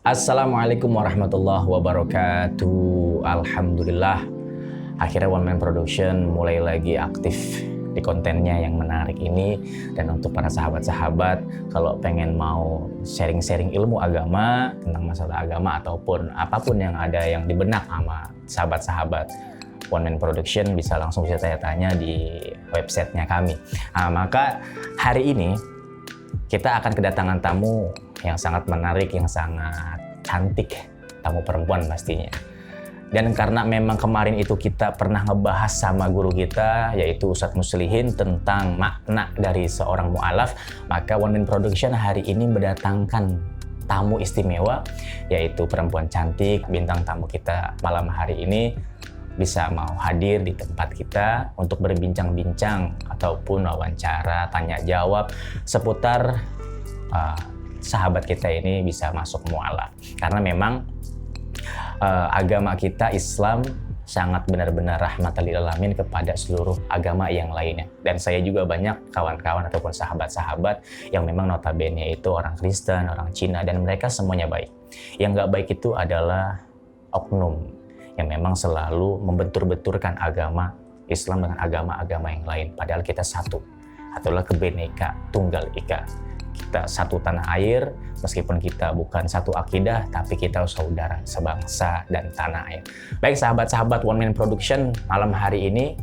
Assalamualaikum warahmatullahi wabarakatuh. Alhamdulillah, akhirnya One Man Production mulai lagi aktif di kontennya yang menarik ini. Dan untuk para sahabat-sahabat, kalau pengen mau sharing-sharing ilmu agama, tentang masalah agama ataupun apapun yang ada yang di benak sama sahabat-sahabat One Man Production, bisa langsung tanya-tanya di websitenya kami. Maka hari ini kita akan kedatangan tamu yang sangat menarik, yang sangat cantik, tamu perempuan pastinya. Dan karena memang kemarin itu kita pernah ngebahas sama guru kita, yaitu Ustadz Muslihin, tentang makna dari seorang mu'alaf, maka One Man Production hari ini mendatangkan tamu istimewa, yaitu perempuan cantik. Bintang tamu kita malam hari ini bisa mau hadir di tempat kita untuk berbincang-bincang ataupun wawancara, tanya jawab seputar sahabat kita ini bisa masuk mu'alaf. Karena memang agama kita Islam sangat benar-benar rahmatan lil alamin kepada seluruh agama yang lainnya. Dan saya juga banyak kawan-kawan ataupun sahabat-sahabat yang memang notabene itu orang Kristen, orang Cina, dan mereka semuanya baik. Yang nggak baik itu adalah oknum yang memang selalu membentur-benturkan agama Islam dengan agama-agama yang lain. Padahal kita satu, adalah Bhinneka Tunggal Ika. Kita satu tanah air, meskipun kita bukan satu akidah, tapi kita saudara sebangsa dan tanah air. Baik sahabat-sahabat One Man Production, malam hari ini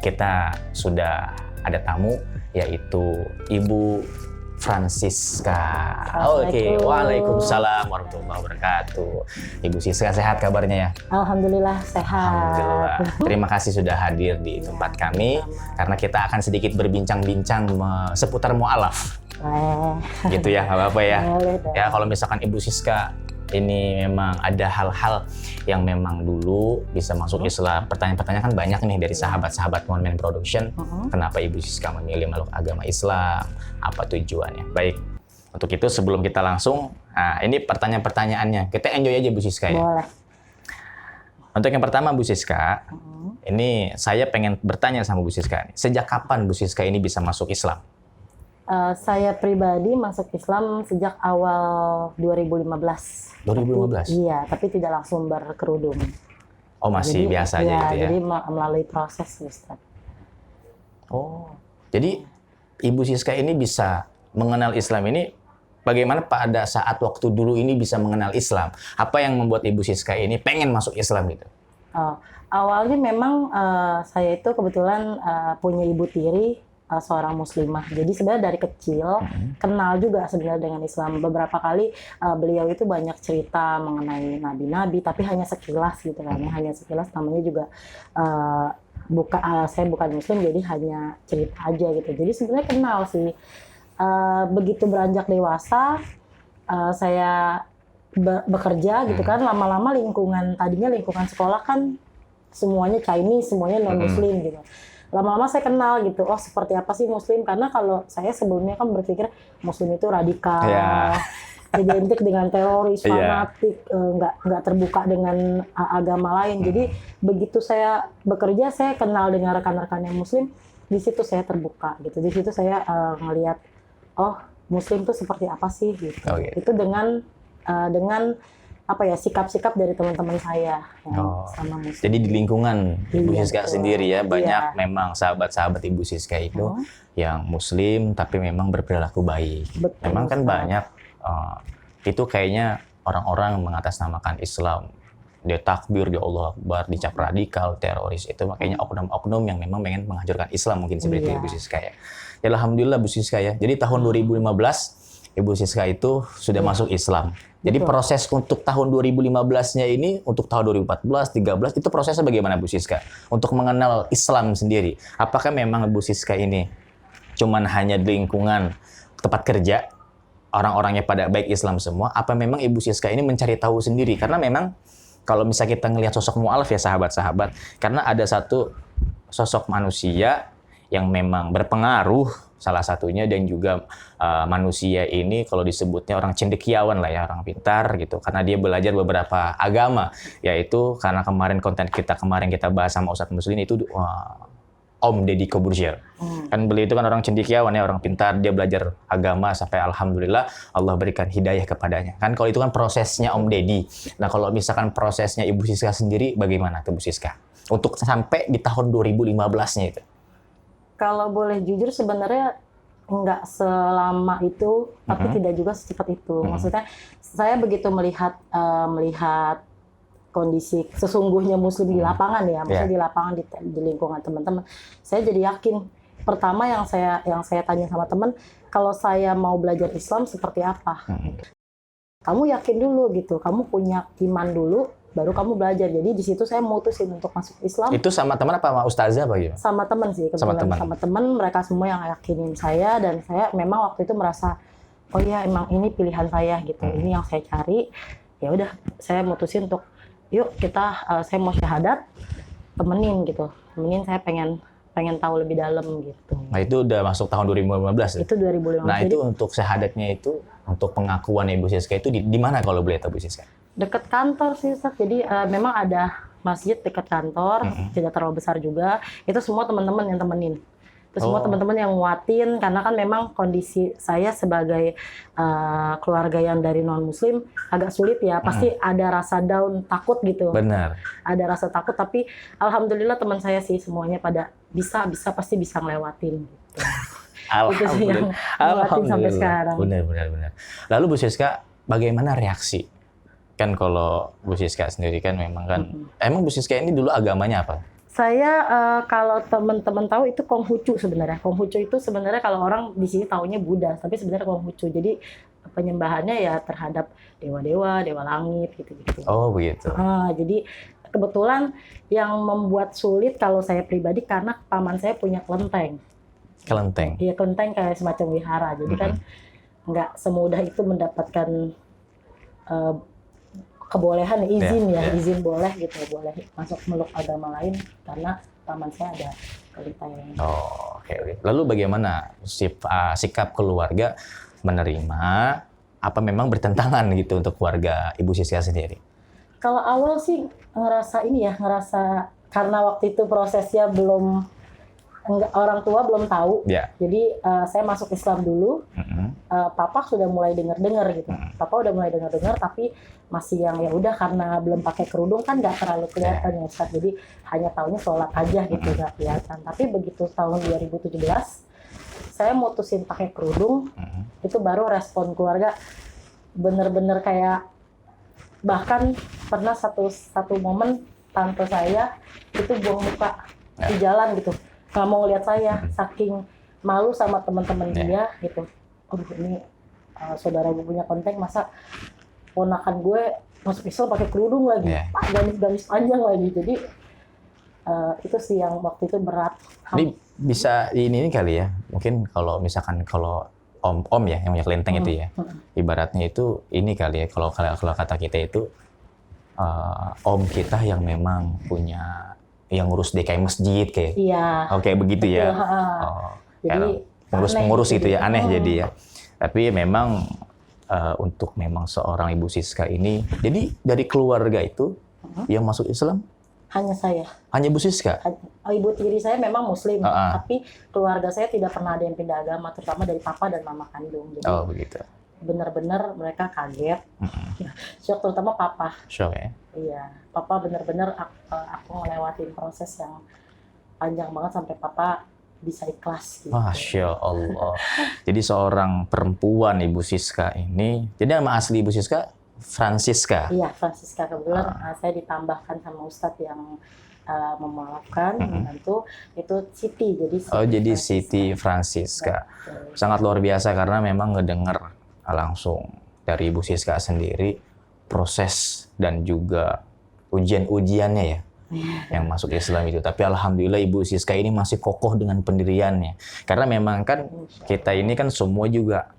kita sudah ada tamu, yaitu Ibu Francisca. Oke, waalaikumsalam warahmatullahi wabarakatuh. Ibu Siska, sehat kabarnya ya? Alhamdulillah sehat. Alhamdulillah. Terima kasih sudah hadir di tempat kami, karena kita akan sedikit berbincang-bincang seputar mu'alaf. Gitu ya, nggak apa-apa ya. Ya, kalau misalkan Ibu Siska ini memang ada hal-hal yang memang dulu bisa masuk Islam. Pertanyaan-pertanyaan kan banyak nih dari sahabat-sahabat One Man Production. Kenapa Ibu Siska memilih makhluk agama Islam? Apa tujuannya? Baik, untuk itu sebelum kita langsung, ini pertanyaan-pertanyaannya. Kita enjoy aja Bu Siska ya. Boleh. Untuk yang pertama Bu Siska, ini saya pengen bertanya sama Bu Siska. Sejak kapan Bu Siska ini bisa masuk Islam? Saya pribadi masuk Islam sejak awal 2015. 2015? Iya, tapi tidak langsung berkerudung. Oh, masih Jadi, biasa aja gitu ya? Jadi melalui proses, Ustaz. Oh, jadi Ibu Siska ini bisa mengenal Islam ini bagaimana pada saat waktu dulu ini bisa mengenal Islam? Apa yang membuat Ibu Siska ini pengen masuk Islam gitu? Awalnya memang saya itu kebetulan punya ibu tiri, seorang muslimah. Jadi sebenarnya dari kecil kenal juga sebenarnya dengan Islam. Beberapa kali beliau itu banyak cerita mengenai nabi-nabi, tapi hanya sekilas gitu kan. Hanya sekilas, namanya juga saya bukan muslim, jadi hanya cerita aja gitu. Jadi sebenarnya kenal sih. Begitu beranjak dewasa, saya bekerja gitu kan. Lama-lama tadinya lingkungan sekolah kan semuanya Chinese, semuanya non-muslim gitu. Lama-lama saya kenal gitu, oh seperti apa sih muslim, karena kalau saya sebelumnya kan berpikir muslim itu radikal, identik dengan teroris, fanatik, nggak terbuka dengan agama lain. Jadi begitu saya bekerja, saya kenal dengan rekan-rekan yang muslim, di situ saya terbuka gitu, di situ saya ngelihat, oh muslim itu seperti apa sih gitu. Itu dengan apa ya, sikap-sikap dari teman-teman saya yang sama muslim. Jadi di lingkungan Ibu Siska sendiri ya, banyak memang sahabat-sahabat Ibu Siska itu yang muslim tapi memang berperilaku baik. Betul, memang kan banyak itu kayaknya orang-orang mengatasnamakan Islam. Dia takbir, dia Allah Akbar, dicap radikal, teroris. Itu makanya oknum-oknum yang memang pengen menghancurkan Islam mungkin seperti Ibu Siska ya. Ya alhamdulillah Bu Siska ya. Jadi tahun 2015 Ibu Siska itu sudah masuk Islam. Jadi proses untuk tahun 2015-nya ini, untuk tahun 2014, 13 itu prosesnya bagaimana Bu Siska? Untuk mengenal Islam sendiri. Apakah memang Bu Siska ini cuman hanya di lingkungan tempat kerja, orang-orangnya pada baik Islam semua, apa memang Ibu Siska ini mencari tahu sendiri? Karena memang kalau misalnya kita ngelihat sosok mu'alaf ya sahabat-sahabat, karena ada satu sosok manusia yang memang berpengaruh, salah satunya, dan juga manusia ini kalau disebutnya orang cendekiawan lah ya, orang pintar gitu, karena dia belajar beberapa agama, yaitu karena konten kita kemarin kita bahas sama Ustadz Muslihin itu Om Deddy Corbuzier. Kan beliau itu kan orang cendekiawan ya, orang pintar, dia belajar agama sampai alhamdulillah Allah berikan hidayah kepadanya. Kan kalau itu kan prosesnya Om Deddy. Nah kalau misalkan prosesnya Ibu Siska sendiri bagaimana tuh Bu Siska? Untuk sampai di tahun 2015-nya itu. Kalau boleh jujur sebenarnya nggak selama itu, tapi tidak juga secepat itu. Maksudnya saya begitu melihat kondisi sesungguhnya Muslim di lapangan ya, maksudnya di lapangan di lingkungan teman-teman, saya jadi yakin. Pertama yang saya tanya sama teman, kalau saya mau belajar Islam seperti apa? Kamu yakin dulu gitu, kamu punya iman dulu, baru kamu belajar. Jadi di situ saya mutusin untuk masuk Islam. Itu sama teman apa sama ustazah apa gitu? Sama teman sih, kebetulan sama teman. Mereka semua yang yakinin saya, dan saya memang waktu itu merasa, oh iya emang ini pilihan saya gitu, ini yang saya cari. Ya udah, saya mutusin untuk yuk saya mau syahadat, temenin saya pengen tahu lebih dalam gitu. Nah itu udah masuk tahun 2015 ya? Itu 2015. Nah itu untuk syahadatnya itu, untuk pengakuan Ibu Siska itu di mana kalau boleh tahu Bu Siska? Dekat kantor sih Ustaz, jadi memang ada masjid dekat kantor, tidak terlalu besar juga, itu semua teman-teman yang temenin. Itu semua teman-teman yang nguatin, karena kan memang kondisi saya sebagai keluarga yang dari non-muslim agak sulit ya, pasti ada rasa down, takut gitu. Benar. Ada rasa takut, tapi alhamdulillah teman saya sih semuanya pada pasti bisa ngelewatin gitu. Itu sih yang ngelewatin sampai sekarang. Benar. Lalu Bu Siska, bagaimana reaksi? Kan kalau Bu Siska sendiri kan memang kan, emang Bu Siska ini dulu agamanya apa? Saya kalau teman-teman tahu itu Konghucu sebenarnya. Konghucu itu sebenarnya kalau orang di sini taunya Buddha, tapi sebenarnya Konghucu. Jadi penyembahannya ya terhadap dewa-dewa, dewa langit gitu-gitu. Oh begitu. Jadi kebetulan yang membuat sulit kalau saya pribadi karena paman saya punya kelenteng. Kelenteng? Iya, kelenteng kayak semacam wihara. Jadi kan nggak semudah itu mendapatkan kebolehan, izin boleh gitu, boleh masuk meluk agama lain karena paman saya ada kelenteng. Oh, oke. Lalu bagaimana sikap keluarga menerima apa memang bertentangan gitu untuk keluarga Ibu Siska sendiri? Kalau awal sih ngerasa karena waktu itu prosesnya orang tua belum tahu, jadi saya masuk Islam dulu. Papa sudah mulai dengar gitu. Papa udah mulai dengar, tapi masih yang ya udah karena belum pakai kerudung kan nggak terlalu kelihatan ya Ustaz. Jadi hanya taunya sholat aja gitu, nggak kelihatan. Tapi begitu tahun 2017 saya mutusin pakai kerudung, itu baru respon keluarga bener-bener kayak, bahkan pernah satu momen tante saya itu buang muka di jalan gitu, nggak mau ngeliat saya, saking malu sama teman-teman dia gitu. Ini saudara gue punya kelenteng, masa ponakan gue masuk Islam pakai kerudung lagi, gamis panjang lagi. Jadi itu sih yang waktu itu berat. Ini bisa ini kali ya, mungkin kalau misalkan om ya yang punya kelenteng itu ya, ibaratnya itu ini kali ya, kalau kata kita itu om kita yang memang punya yang ngurus DKI masjid kayak. Iya. Oke, begitu ya. Jadi pengurus gitu ya, aneh jadi ya. Tapi memang untuk memang seorang Ibu Siska ini, jadi dari keluarga itu yang masuk Islam hanya saya. Hanya Ibu Siska? Ibu tiri saya memang Muslim, tapi keluarga saya tidak pernah ada yang pindah agama, terutama dari papa dan mama kandung. Jadi begitu. Benar-benar mereka kaget, shock, terutama papa. Shock ya? Iya, papa benar-benar aku ngelewatin proses yang panjang banget sampai papa bisa ikhlas. Gitu. Masya Allah. Jadi seorang perempuan Ibu Siska ini, jadi nama asli Ibu Siska Francisca? Iya, Francisca. Kebetulan saya ditambahkan sama Ustadz yang memaafkan, membantu, itu Siti. Jadi Siti Francisca. Sangat luar biasa karena memang ngedengar langsung dari Ibu Siska sendiri proses dan juga ujian-ujiannya ya yang masuk Islam itu. Tapi alhamdulillah Ibu Siska ini masih kokoh dengan pendiriannya. Karena memang kan kita ini kan semua juga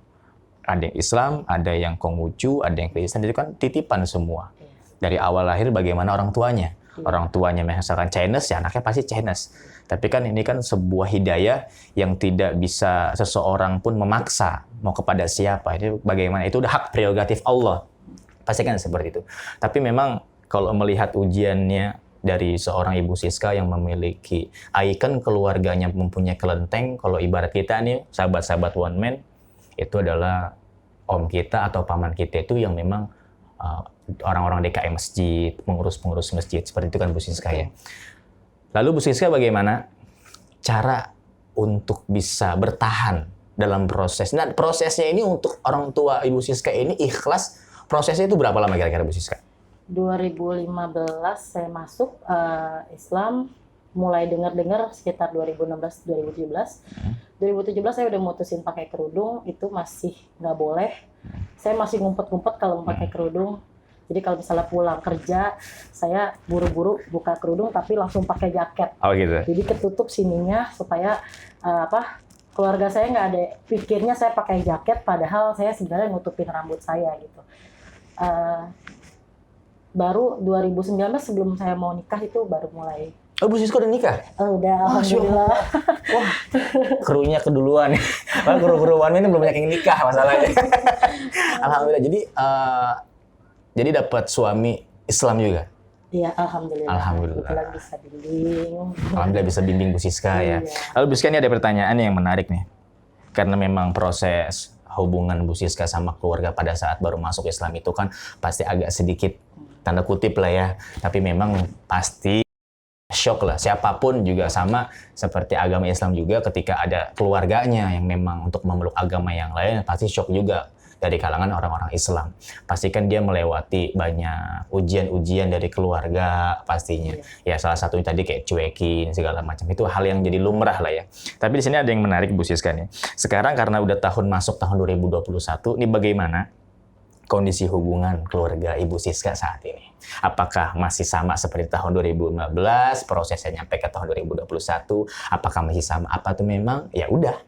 ada yang Islam, ada yang Konghucu, ada yang Kristen, itu kan titipan semua. Dari awal lahir bagaimana orang tuanya. Orang tuanya misalkan Chinese, ya anaknya pasti Chinese. Tapi kan ini kan sebuah hidayah yang tidak bisa seseorang pun memaksa mau kepada siapa. Itu bagaimana, itu udah hak prerogatif Allah. Pasti kan seperti itu. Tapi memang kalau melihat ujiannya dari seorang Ibu Siska yang memiliki ikon keluarganya mempunyai kelenteng. Kalau ibarat kita nih, sahabat-sahabat one man, itu adalah om kita atau paman kita itu yang memang orang-orang DKM masjid, pengurus-pengurus masjid. Seperti itu kan Bu Siska ya. Lalu Bu Siska bagaimana cara untuk bisa bertahan dalam proses? Nah, prosesnya ini untuk orang tua Ibu Siska ini ikhlas, prosesnya itu berapa lama kira-kira Bu Siska? 2015 saya masuk Islam, mulai dengar-dengar sekitar 2016-2017. 2017 saya udah mutusin pakai kerudung, itu masih nggak boleh. Saya masih ngumpet-ngumpet kalau pakai kerudung. Jadi kalau misalnya pulang kerja, saya buru-buru buka kerudung tapi langsung pakai jaket. Oh gitu. Jadi ketutup sininya supaya keluarga saya nggak ada pikirnya saya pakai jaket, padahal saya sebenarnya nutupin rambut saya gitu. Baru 2019 sebelum saya mau nikah itu baru mulai. Oh, Bu Siska udah nikah? Oh, udah, alhamdulillah. Wah, krunya keduluan. Kru-kru one man ini belum banyak yang nikah masalahnya. Alhamdulillah. Jadi dapat suami Islam juga? Iya, alhamdulillah. Alhamdulillah. Kebetulan bisa bimbing. Alhamdulillah bisa bimbing Bu Siska ya. Lalu Bu Siska, ini ada pertanyaan yang menarik nih. Karena memang proses hubungan Bu Siska sama keluarga pada saat baru masuk Islam itu kan pasti agak sedikit tanda kutip lah ya. Tapi memang pasti shock lah. Siapapun juga sama seperti agama Islam juga, ketika ada keluarganya yang memang untuk memeluk agama yang lain pasti shock juga dari kalangan orang-orang Islam. Pastikan dia melewati banyak ujian-ujian dari keluarga pastinya. Ya salah satunya tadi kayak cuekin segala macam, itu hal yang jadi lumrah lah ya. Tapi di sini ada yang menarik Bu Siska nih. Sekarang karena udah masuk tahun 2021, ini bagaimana kondisi hubungan keluarga Ibu Siska saat ini? Apakah masih sama seperti tahun 2015, prosesnya nyampe ke tahun 2021? Apakah masih sama? Apa tuh memang ya udah,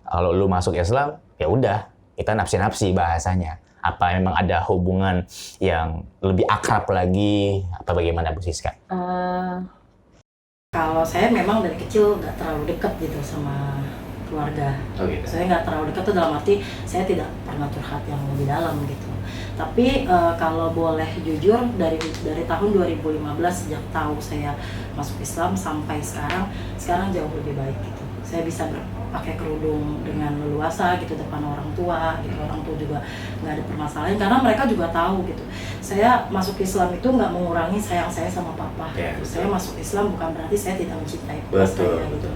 kalau lu masuk Islam ya udah, kita nafsi-nafsi bahasanya. Apa memang ada hubungan yang lebih akrab lagi? Apa bagaimana Bu Siska? Kalau saya memang dari kecil nggak terlalu dekat gitu sama keluarga. Oh gitu. Saya nggak terlalu dekat tuh dalam arti saya tidak pernah curhat yang lebih dalam gitu. Tapi kalau boleh jujur, dari tahun 2015 sejak tahu saya masuk Islam sampai sekarang jauh lebih baik gitu. Saya bisa pakai kerudung dengan leluasa gitu depan orang tua gitu. Orang tua juga nggak ada permasalahan karena mereka juga tahu gitu. Saya masuk Islam itu nggak mengurangi sayang saya sama papa. Ya, gitu. Saya masuk Islam bukan berarti saya tidak mencintai papa saya gitu.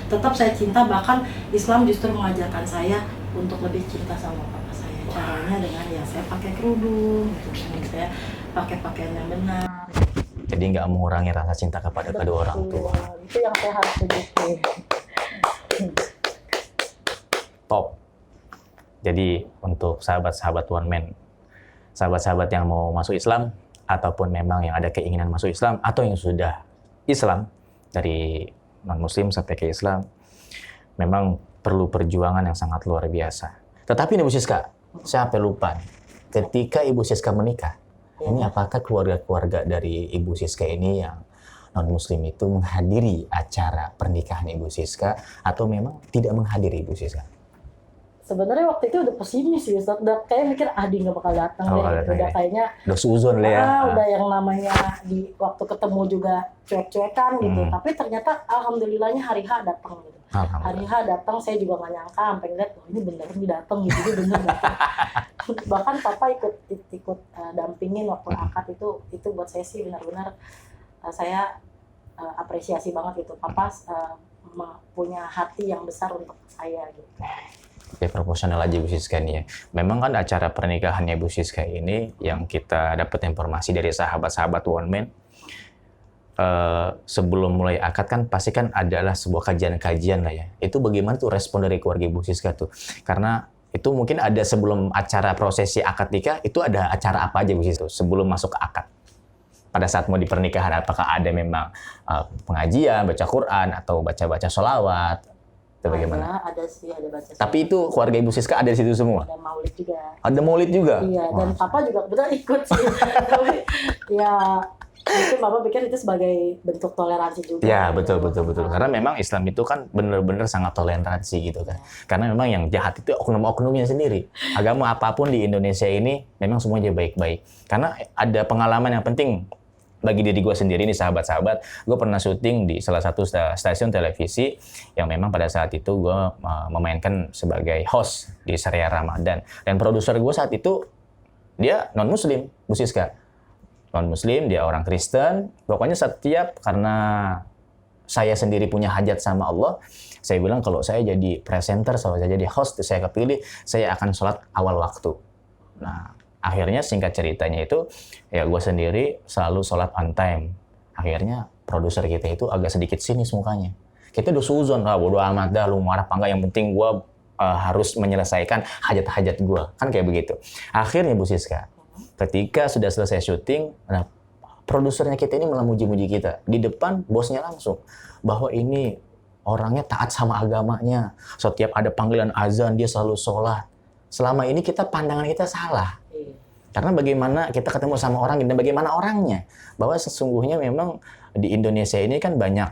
Tetap saya cinta, bahkan Islam justru mengajarkan saya untuk lebih cinta sama papa saya. Caranya dengan ya saya pakai kerudung gitu. Saya pakai pakaian yang benar. Jadi nggak mengurangi rasa cinta kepada kedua orang tua. Itu yang saya harus tunjukin. Top. Jadi untuk sahabat-sahabat one man, sahabat-sahabat yang mau masuk Islam ataupun memang yang ada keinginan masuk Islam atau yang sudah Islam dari non-Muslim sampai ke Islam, memang perlu perjuangan yang sangat luar biasa. Tetapi Ibu Siska, saya sampai lupa nih, ketika Ibu Siska menikah, ini apakah keluarga-keluarga dari Ibu Siska ini yang non-Muslim itu menghadiri acara pernikahan Ibu Siska atau memang tidak menghadiri Ibu Siska? Sebenarnya waktu itu udah pesimis sih, Ustaz. Udah kayak mikir Adi nggak bakal datang deh. Udah kayaknya udah suzon lah ya. Udah yang namanya di waktu ketemu juga cuek-cuekan gitu. Tapi ternyata alhamdulillahnya hari H datang gitu. Hari H datang, saya juga nggak nyangka sampai ngeliat, oh ini bener nih datang gitu, dia bener datang. Bahkan papa ikut dampingin waktu akad itu buat saya sih benar-benar saya apresiasi banget gitu. Papa punya hati yang besar untuk saya gitu. Oke, proporsional aja Bu Siska nih ya. Memang kan acara pernikahannya Bu Siska ini yang kita dapat informasi dari sahabat-sahabat one man, sebelum mulai akad kan pasti kan adalah sebuah kajian-kajian lah ya. Itu bagaimana tuh respon dari keluarga Bu Siska tuh? Karena itu mungkin ada sebelum acara prosesi akad nikah, itu ada acara apa aja Bu Siska sebelum masuk ke akad? Pada saat mau di pernikahan, apakah ada memang pengajian, baca Quran, atau baca-baca sholawat? Itu bagaimana? Ada sih, ada baca. Tapi itu keluarga Ibu Siska ada di situ semua? Ada maulid juga. Ada maulid juga? Iya, dan papa juga kebetulan ikut sih. Tapi ya mungkin papa pikir itu sebagai bentuk toleransi juga. Ya, betul. Karena memang Islam itu kan benar-benar sangat toleransi gitu kan. Karena memang yang jahat itu oknum-oknumnya sendiri. Agama apapun di Indonesia ini memang semuanya baik-baik. Karena ada pengalaman yang penting bagi diri gue sendiri nih sahabat-sahabat, gue pernah syuting di salah satu stasiun televisi yang memang pada saat itu gue memainkan sebagai host di serial Ramadan. Dan produser gue saat itu dia non-muslim, Bu Siska. Non-muslim, dia orang Kristen. Pokoknya setiap, karena saya sendiri punya hajat sama Allah, saya bilang kalau saya jadi presenter, kalau saya jadi host, saya kepilih, saya akan sholat awal waktu. Nah, akhirnya singkat ceritanya itu, ya gue sendiri selalu sholat on time. Akhirnya produser kita itu agak sedikit sinis mukanya. Kita udah suzon, bodo amat dah, lu marah apa enggak, yang penting gue harus menyelesaikan hajat-hajat gue. Kan kayak begitu. Akhirnya Bu Siska, ketika sudah selesai syuting, nah, produsernya kita ini malah muji-muji kita. Di depan bosnya langsung, bahwa ini orangnya taat sama agamanya. Setiap ada panggilan azan, dia selalu sholat. Selama ini pandangan kita salah. Karena bagaimana kita ketemu sama orang dan bagaimana orangnya. Bahwa sesungguhnya memang di Indonesia ini kan banyak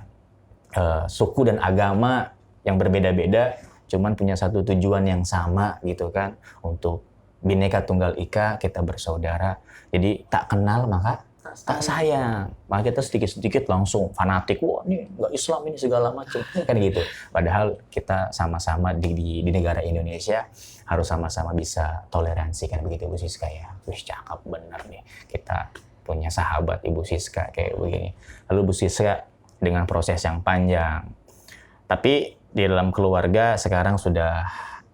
suku dan agama yang berbeda-beda, cuman punya satu tujuan yang sama gitu kan. Untuk Bhinneka Tunggal Ika, kita bersaudara. Jadi tak kenal maka tak sayang. Maka kita sedikit-sedikit langsung fanatik. Wah ini nggak Islam ini segala macam. Kan gitu. Padahal kita sama-sama di negara Indonesia harus sama-sama bisa toleransi, kan begitu Bu Siska ya. Wih, cakep bener nih. Kita punya sahabat Ibu Siska kayak begini. Lalu Bu Siska dengan proses yang panjang. Tapi di dalam keluarga sekarang sudah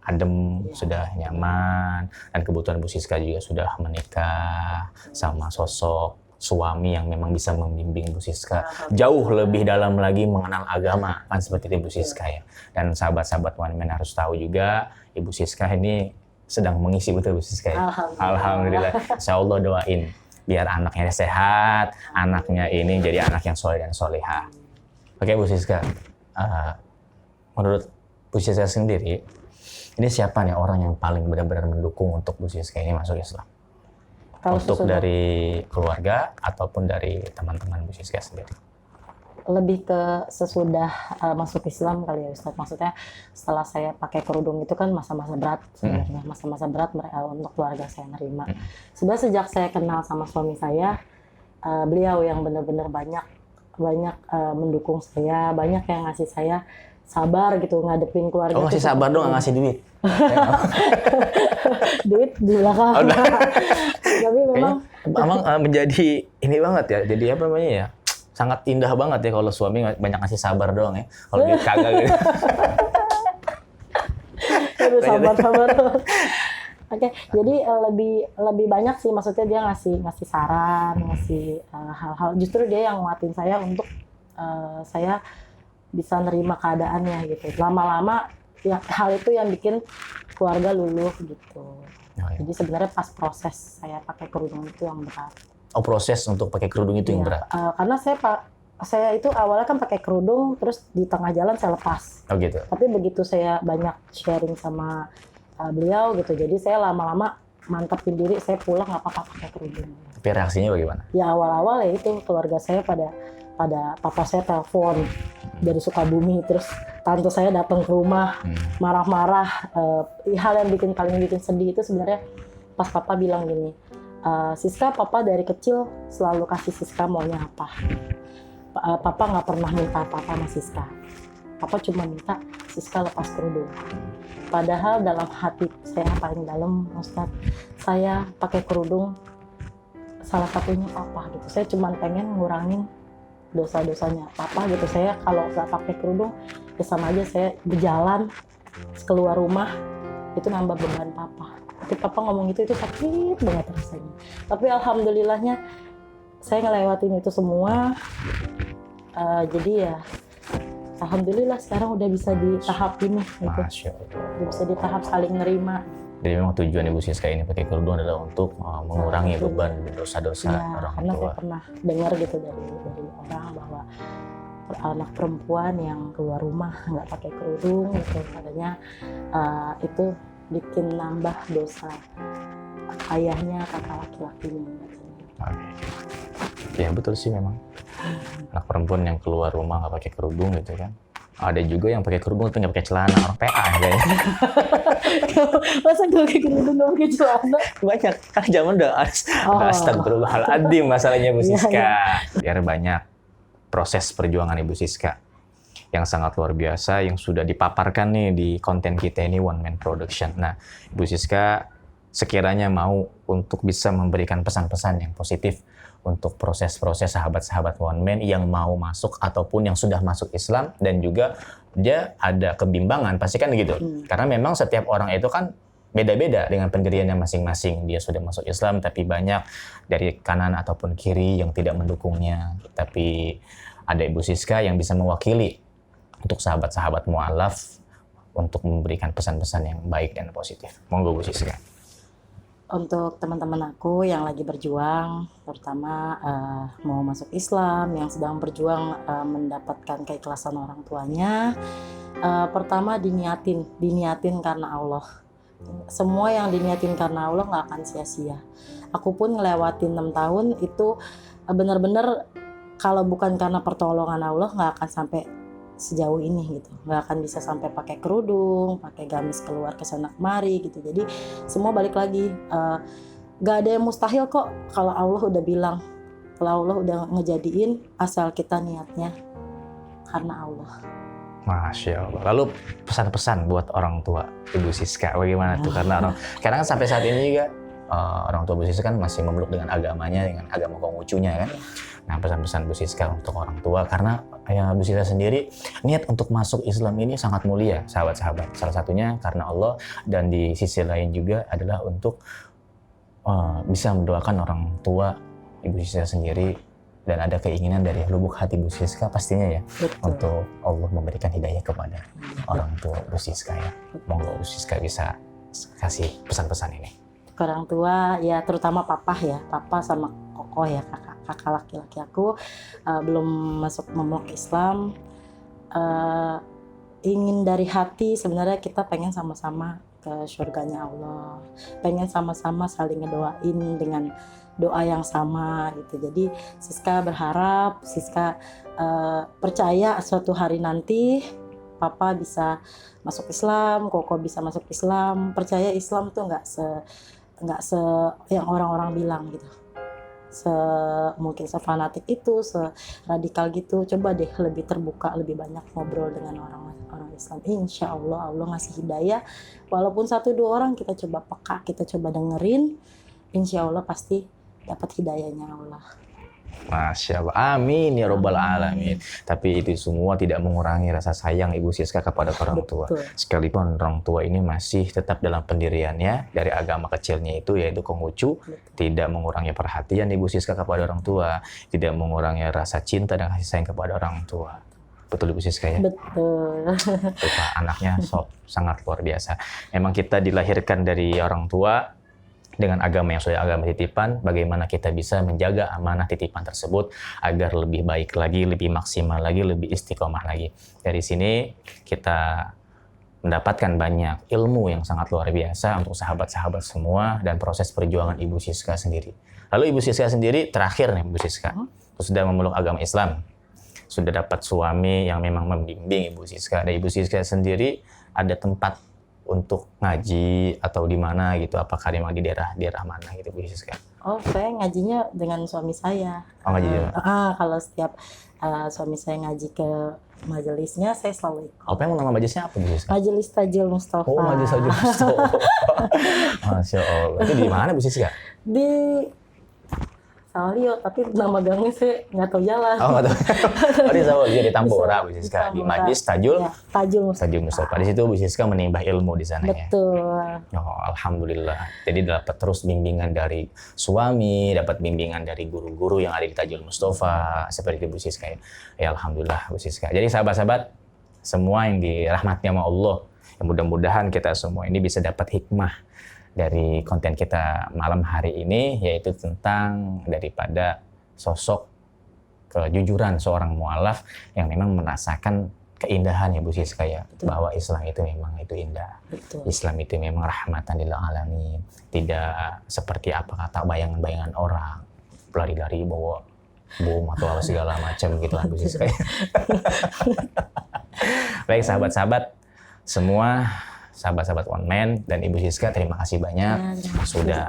adem, sudah nyaman. Dan kebetulan Bu Siska juga sudah menikah sama sosok suami yang memang bisa membimbing Bu Siska jauh lebih dalam lagi mengenal agama, kan seperti itu Bu Siska ya. Dan sahabat-sahabat One Man harus tahu juga Ibu Siska ini sedang mengisi, betul Bu Siska ya? Alhamdulillah. Insya Allah doain biar anaknya sehat, anaknya ini jadi anak yang soleh dan soleha. Oke Bu Siska, menurut Bu Siska sendiri, ini siapa nih orang yang paling benar-benar mendukung untuk Bu Siska ini masuk Islam? Kalau untuk dari keluarga ataupun dari teman-teman Bu Siska sendiri? Lebih ke sesudah masuk Islam kali ya Ustaz. Maksudnya setelah saya pakai kerudung itu kan masa-masa berat sebenarnya. Masa-masa berat untuk keluarga saya nerima. Sebenarnya sejak saya kenal sama suami saya, beliau yang benar-benar banyak mendukung saya, banyak yang ngasih saya sabar gitu ngadepin keluarga. Oh, ngasih sabar dong, nggak ngasih duit? Duit di belakang. Tapi memang Amang menjadi ini banget ya, jadi apa namanya ya, sangat indah banget ya kalau suami banyak ngasih sabar doang ya, kalau duit kagak gitu. Aduh, sabar. Oke, jadi lebih banyak sih, maksudnya dia ngasih saran, ngasih hal-hal, justru dia yang nguatin saya untuk saya bisa nerima keadaannya gitu. Lama-lama ya, hal itu yang bikin keluarga luluh gitu. Oh, ya. Jadi sebenarnya pas proses saya pakai kerudung itu yang berat. Oh, proses untuk pakai kerudung itu yang berat? Karena saya itu awalnya kan pakai kerudung, terus di tengah jalan saya lepas. Oh gitu. Tapi begitu saya banyak sharing sama beliau gitu, jadi saya lama-lama mantapin diri, saya pulang nggak apa-apa pakai kerudung. Tapi reaksinya bagaimana? Ya awal-awal ya itu keluarga saya pada papa saya telepon dari Sukabumi, terus tante saya datang ke rumah marah-marah. Hal yang paling bikin sedih itu sebenarnya pas papa bilang gini, Siska, papa dari kecil selalu kasih Siska maunya apa. Papa nggak pernah minta apa-apa sama Siska. Papa cuma minta Siska lepas kerudung. Padahal dalam hati saya paling dalam, Ustaz, saya pakai kerudung salah satunya papa gitu. Saya cuma pengen ngurangin dosa-dosanya papa gitu. Saya kalau nggak pakai kerudung ya sama aja saya berjalan keluar rumah itu nambah beban papa. Tapi papa ngomong itu sakit banget rasanya. Tapi alhamdulillahnya saya ngelewatin itu semua. Jadi ya alhamdulillah sekarang udah bisa di tahap ini gitu. Masya Allah. Udah bisa di tahap saling nerima. Jadi memang tujuan Ibu Siska ini pakai kerudung adalah untuk mengurangi beban dosa-dosa orang karena tua. saya pernah dengar gitu dari orang bahwa anak perempuan yang keluar rumah nggak pakai kerudung gitu, katanya itu bikin nambah dosa ayahnya, kakak laki-lakinya katanya. Ya betul sih memang. Anak perempuan yang keluar rumah nggak pakai kerudung gitu kan, Ada juga yang pakai kerudung tapi nggak pakai celana, orang PA kayaknya. Masa gak pakai kerudung, gak pakai celana? Banyak, kan zaman udah astagfirullahaladzim masalahnya Bu Siska. Biar banyak proses perjuangan Ibu Siska yang sangat luar biasa, yang sudah dipaparkan nih di konten kita ini One Man Production. Nah, Ibu Siska sekiranya mau untuk bisa memberikan pesan-pesan yang positif untuk proses-proses sahabat-sahabat One Man yang mau masuk ataupun yang sudah masuk Islam, dan juga dia ada kebimbangan, pasti kan gitu. Karena memang setiap orang itu kan beda-beda dengan pendiriannya masing-masing. Dia sudah masuk Islam, tapi banyak dari kanan ataupun kiri yang tidak mendukungnya. Tapi ada Ibu Siska yang bisa mewakili untuk sahabat-sahabat mu'alaf untuk memberikan pesan-pesan yang baik dan positif. Monggo Bu Siska. Untuk teman-teman aku yang lagi berjuang, terutama mau masuk Islam, yang sedang berjuang mendapatkan keikhlasan orang tuanya, pertama diniatin karena Allah. Semua yang diniatin karena Allah nggak akan sia-sia. Aku pun ngelewatin 6 tahun itu benar-benar kalau bukan karena pertolongan Allah nggak akan sampai sejauh ini gitu, nggak akan bisa sampai pakai kerudung, pakai gamis keluar ke sana kemari gitu. Jadi semua balik lagi, nggak ada yang mustahil kok kalau Allah udah bilang, kalau Allah udah ngejadiin, asal kita niatnya karena Allah. Masya Allah. Lalu pesan-pesan buat orang tua Ibu Siska bagaimana tuh? Karena karena sampai saat ini juga orang tua Bu Siska kan masih memeluk dengan agamanya, dengan agama Konghucunya kan. Nah, pesan-pesan Bu Siska untuk orang tua, karena ya Bu Siska sendiri niat untuk masuk Islam ini sangat mulia, sahabat-sahabat. Salah satunya karena Allah, dan di sisi lain juga adalah untuk bisa mendoakan orang tua Ibu Siska sendiri, dan ada keinginan dari lubuk hati Bu Siska pastinya ya. Betul. Untuk Allah memberikan hidayah kepada orang tua Bu Siska ya. Monggo Bu Siska bisa kasih pesan-pesan ini. Orang tua ya, terutama papa sama koko ya, kakak laki-laki aku belum masuk memeluk Islam, ingin dari hati sebenarnya kita pengen sama-sama ke surganya Allah, pengen sama-sama saling ngedoain dengan doa yang sama gitu. Jadi Siska berharap, Siska percaya suatu hari nanti papa bisa masuk Islam, koko bisa masuk Islam. Percaya Islam tuh nggak se yang orang-orang bilang gitu, mungkin sefanatik itu, seradikal gitu. Coba deh lebih terbuka, lebih banyak ngobrol dengan orang Islam. Insya Allah Allah ngasih hidayah, walaupun 1-2 orang kita coba peka, kita coba dengerin, insya Allah pasti dapat hidayahnya Allah. Masya Allah, amin ya robbal alamin. Tapi itu semua tidak mengurangi rasa sayang Ibu Siska kepada orang tua. Sekalipun orang tua ini masih tetap dalam pendiriannya dari agama kecilnya itu, yaitu Konghucu, tidak mengurangi perhatian Ibu Siska kepada orang tua, tidak mengurangi rasa cinta dan kasih sayang kepada orang tua. Betul Ibu Siska ya? Betul. Tuh, anaknya sangat luar biasa. Memang kita dilahirkan dari orang tua dengan agama yang sudah agama titipan, bagaimana kita bisa menjaga amanah titipan tersebut agar lebih baik lagi, lebih maksimal lagi, lebih istiqomah lagi. Dari sini kita mendapatkan banyak ilmu yang sangat luar biasa untuk sahabat-sahabat semua dan proses perjuangan Ibu Siska sendiri. Lalu Ibu Siska sendiri, terakhir nih Ibu Siska, sudah memeluk agama Islam, sudah dapat suami yang memang membimbing Ibu Siska. Dan Ibu Siska sendiri ada tempat untuk ngaji atau di mana gitu? Apakah memang di daerah mana gitu Bu Siska? Oh, saya ngajinya dengan suami saya. Oh, ngaji juga? Kalau setiap suami saya ngaji ke majelisnya, saya selalu ikut. Apa yang nama majelisnya apa Bu Siska? Majelis Tajil Mustafa. Oh, Majelis Tajil Mustafa. Masya Allah. Itu di mana Bu Siska? Di Sawalio, tapi nama gangnya saya nggak tahu jalan. Oh, nggak tahu. Oh, di Sawalio, di Tambora Bu Siska. Di Majelis Tajil Mustafa. Di situ Bu Siska menimba ilmu di sana. Betul. Ya. Oh, alhamdulillah. Jadi dapat terus bimbingan dari suami, dapat bimbingan dari guru-guru yang ada di Tajil Mustafa, seperti itu Bu Siska ya. Ya alhamdulillah Bu Siska. Jadi sahabat-sahabat semua yang dirahmati sama Allah, yang mudah-mudahan kita semua ini bisa dapat hikmah dari konten kita malam hari ini, yaitu tentang daripada sosok kejujuran seorang mu'alaf yang memang merasakan keindahan ya Bu Siska ya. Betul. Bahwa Islam itu memang itu indah. Betul. Islam itu memang rahmatan lil alamin, tidak seperti apa kata bayangan-bayangan orang, lari-lari bawa bom atau segala macam gitu lah Bu Siska. Baik sahabat-sahabat semua, sahabat-sahabat One Man dan Ibu Siska, terima kasih banyak sudah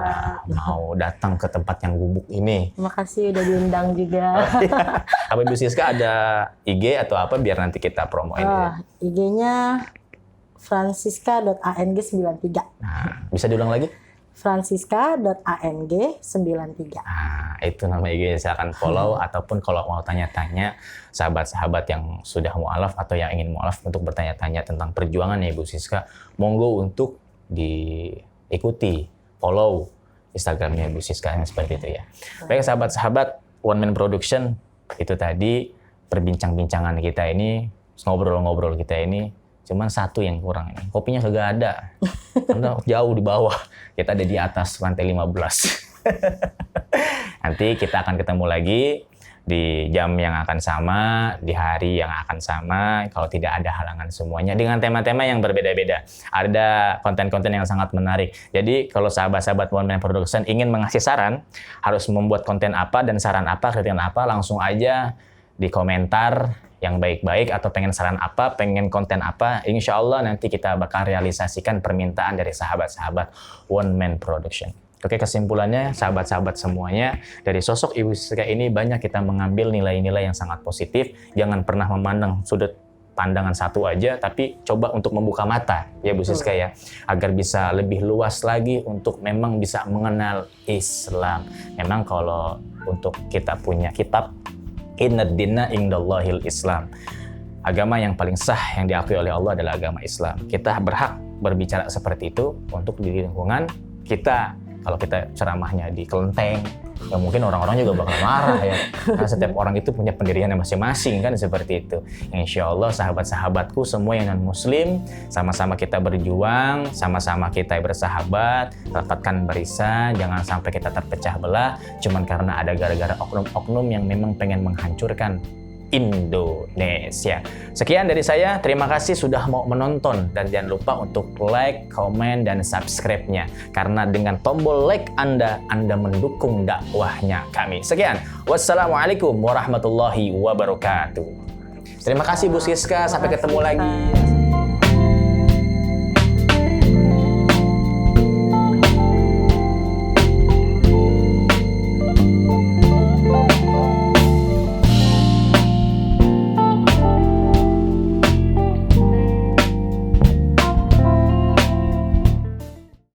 mau datang ke tempat yang gubuk ini. Terima kasih udah diundang juga. Apa Ibu Siska ada IG atau apa biar nanti kita promoin? IG-nya francisca.ang93. Nah, bisa diulang lagi? francisca.ang93. Nah, itu nama IG, silakan follow ataupun kalau mau tanya-tanya sahabat-sahabat yang sudah mualaf atau yang ingin mualaf untuk bertanya-tanya tentang perjuangan ya Ibu Siska, monggo untuk diikuti, follow Instagramnya Ibu Siska yang seperti itu ya. Baik sahabat-sahabat One Man Production, itu tadi perbincang-bincangan kita ini, ngobrol-ngobrol kita ini. Cuman satu yang kurang ini, kopinya kagak ada. Karena jauh di bawah, kita ada di atas lantai 15. Nanti kita akan ketemu lagi di jam yang akan sama, di hari yang akan sama, kalau tidak ada halangan semuanya, dengan tema-tema yang berbeda-beda. Ada konten-konten yang sangat menarik. Jadi kalau sahabat-sahabat One Man Production ingin mengasih saran, harus membuat konten apa dan saran apa, kritikan apa, langsung aja di komentar yang baik-baik, atau pengen saran apa, pengen konten apa, insya Allah nanti kita bakal realisasikan permintaan dari sahabat-sahabat One Man Production. Oke, kesimpulannya sahabat-sahabat semuanya, dari sosok Ibu Siska ini banyak kita mengambil nilai-nilai yang sangat positif. Jangan pernah memandang sudut pandangan satu aja, tapi coba untuk membuka mata ya Bu Siska ya, agar bisa lebih luas lagi untuk memang bisa mengenal Islam. Memang kalau untuk kita punya kitab Inna dina indallahil Islam. Agama yang paling sah yang diakui oleh Allah adalah agama Islam. Kita berhak berbicara seperti itu untuk di lingkungan kita. Kalau kita ceramahnya di kelenteng, ya mungkin orang-orang juga bakal marah ya. Karena setiap orang itu punya pendiriannya masing-masing kan, seperti itu. Insya Allah sahabat-sahabatku semua yang non-muslim, sama-sama kita berjuang, sama-sama kita bersahabat, rapatkan barisan, jangan sampai kita terpecah belah, cuman karena ada gara-gara oknum-oknum yang memang pengen menghancurkan Indonesia. Sekian dari saya, terima kasih sudah mau menonton, dan jangan lupa untuk like, komen, dan subscribe-nya. Karena dengan tombol like Anda mendukung dakwahnya kami. Sekian, wassalamualaikum warahmatullahi wabarakatuh. Terima kasih Bu Siska, sampai ketemu lagi.